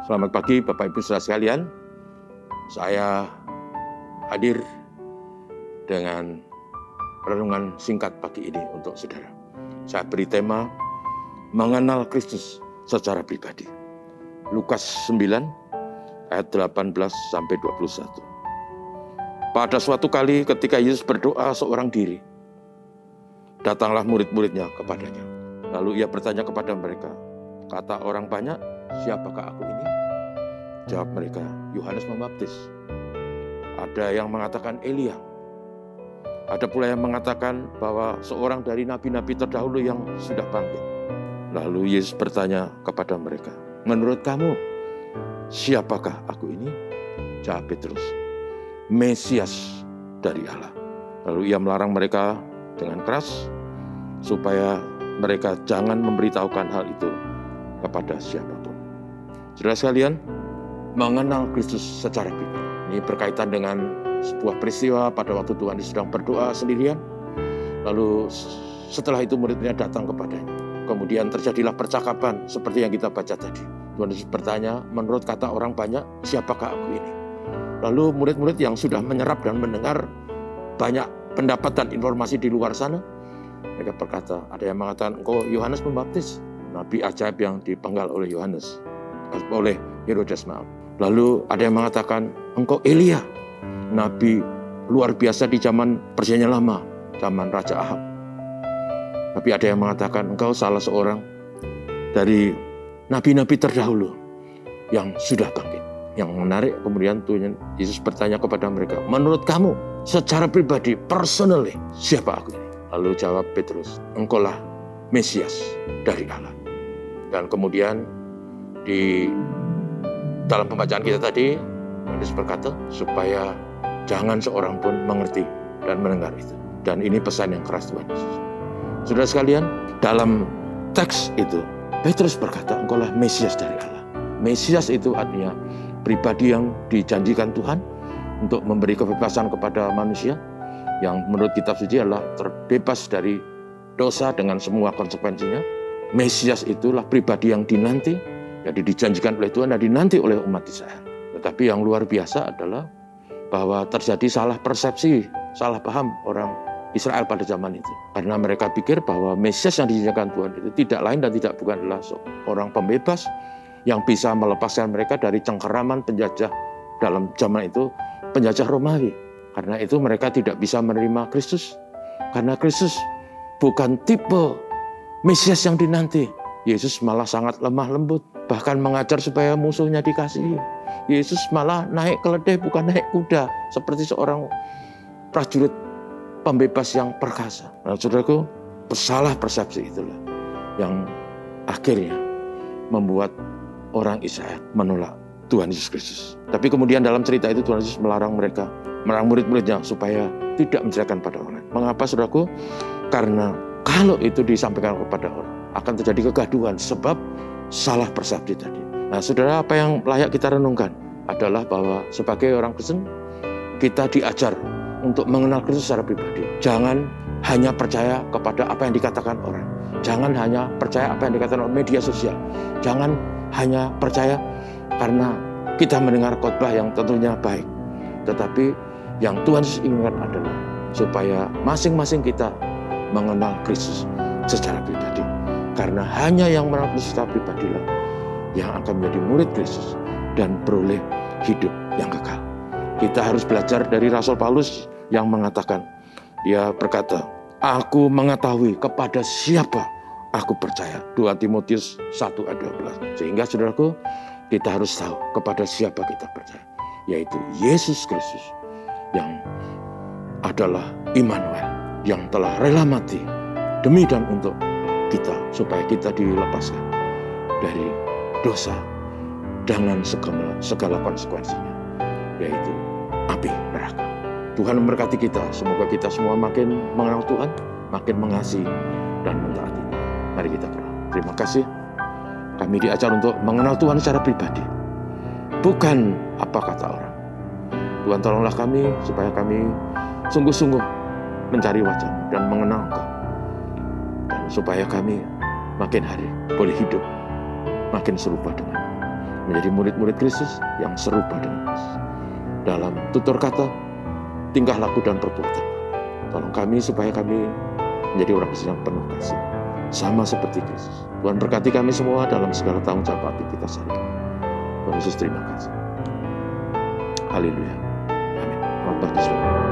Selamat pagi Bapak Ibu Saudara sekalian. Saya hadir dengan renungan singkat pagi ini untuk saudara. Saya beri tema mengenal Kristus secara pribadi. Lukas 9 ayat 18 sampai 21. Pada suatu kali ketika Yesus berdoa seorang diri, datanglah murid-muridnya kepadanya. Lalu ia bertanya kepada mereka, kata orang banyak, siapakah aku ini? Jawab mereka, Yohanes Pembaptis. Ada yang mengatakan Elia. Ada pula yang mengatakan bahwa seorang dari nabi-nabi terdahulu yang sudah bangkit. Lalu Yesus bertanya kepada mereka, menurut kamu, siapakah aku ini? Jawab Petrus, Mesias dari Allah. Lalu ia melarang mereka dengan keras supaya mereka jangan memberitahukan hal itu kepada siapapun. Saudara sekalian, mengenal Kristus secara pribadi. Ini berkaitan dengan sebuah peristiwa pada waktu Tuhan Yesus sedang berdoa sendirian. Lalu setelah itu muridnya datang kepadanya. Kemudian terjadilah percakapan seperti yang kita baca tadi. Tuhan Yesus bertanya, menurut kata orang banyak, siapakah aku ini? Lalu murid-murid yang sudah menyerap dan mendengar banyak pendapat dan informasi di luar sana, mereka berkata, ada yang mengatakan, engkau Yohanes Pembaptis, nabi ajaib yang dipenggal oleh Herodes. Lalu ada yang mengatakan, engkau Elia, nabi luar biasa di zaman Perjanjian Lama, zaman Raja Ahab. Tapi ada yang mengatakan, engkau salah seorang dari nabi-nabi terdahulu yang sudah bangkit. Yang menarik, kemudian Tuhan Yesus bertanya kepada mereka, menurut kamu, secara pribadi, personally, siapa aku ini? Lalu jawab Petrus, engkaulah Mesias dari Allah. Dan kemudian di dalam pembacaan kita tadi, Yesus berkata, supaya jangan seorang pun mengerti dan mendengar itu. Dan ini pesan yang keras Tuhan Yesus. Saudara sekalian, dalam teks itu, Petrus berkata, engkaulah Mesias dari Allah. Mesias itu artinya pribadi yang dijanjikan Tuhan untuk memberi kebebasan kepada manusia, yang menurut kitab suci adalah terbebas dari dosa dengan semua konsekuensinya. Mesias itulah pribadi yang dinanti, jadi dijanjikan oleh Tuhan dan dinanti oleh umat Israel. Tetapi yang luar biasa adalah bahwa terjadi salah persepsi, salah paham orang Israel pada zaman itu. Karena mereka pikir bahwa Mesias yang dijanjikan Tuhan itu tidak lain dan tidak bukan adalah seorang pembebas yang bisa melepaskan mereka dari cengkeraman penjajah dalam zaman itu, penjajah Romawi. Karena itu mereka tidak bisa menerima Kristus. Karena Kristus bukan tipe Mesias yang dinanti. Yesus malah sangat lemah lembut, bahkan mengajar supaya musuhnya dikasihi. Yesus malah naik keledai bukan naik kuda, seperti seorang prajurit pembebas yang perkasa. Nah, saudaraku, salah persepsi itulah yang akhirnya membuat orang Israel menolak Tuhan Yesus Kristus. Tapi kemudian dalam cerita itu Tuhan Yesus melarang mereka, melarang murid-muridnya supaya tidak menceritakan pada orang lain. Mengapa saudaraku? Karena kalau itu disampaikan kepada orang, akan terjadi kegaduhan sebab salah persepsi tadi. Nah, saudara, apa yang layak kita renungkan adalah bahwa sebagai orang Kristen, kita diajar untuk mengenal Kristus secara pribadi. Jangan hanya percaya kepada apa yang dikatakan orang. Jangan hanya percaya apa yang dikatakan oleh media sosial. Jangan hanya percaya karena kita mendengar khotbah yang tentunya baik. Tetapi yang Tuhan inginkan adalah supaya masing-masing kita mengenal Kristus secara pribadi. Karena hanya yang mengenal Kristus secara pribadilah yang akan menjadi murid Kristus dan beroleh hidup yang kekal. Kita harus belajar dari Rasul Paulus yang mengatakan, dia berkata, aku mengetahui kepada siapa aku percaya. 2 Timotius 1 ayat 12. Sehingga saudaraku, kita harus tahu kepada siapa kita percaya, yaitu Yesus Kristus yang adalah Immanuel, yang telah rela mati demi dan untuk kita, supaya kita dilepaskan dari dosa dengan segala konsekuensinya, yaitu api neraka. Tuhan memberkati kita, semoga kita semua makin mengenal Tuhan, makin mengasihi dan mentaati. Mari kita berdoa. Terima kasih, kami diajar untuk mengenal Tuhan secara pribadi, bukan apa kata orang. Tuhan, tolonglah kami supaya kami sungguh-sungguh mencari wajah-Mu dan mengenal Engkau, dan supaya kami makin hari boleh hidup makin serupa dengan menjadi murid-murid Kristus yang serupa dengan Kristus. Dalam tutur kata, tingkah laku dan perbuatan. Tolong kami supaya kami menjadi orang Kristen yang penuh kasih. Sama seperti Kristus. Tuhan berkati kami semua dalam segala tanggung jawab kita sehari-hari. Tuhan Yesus terima kasih. Haleluya. Amin. Khotbah di surga.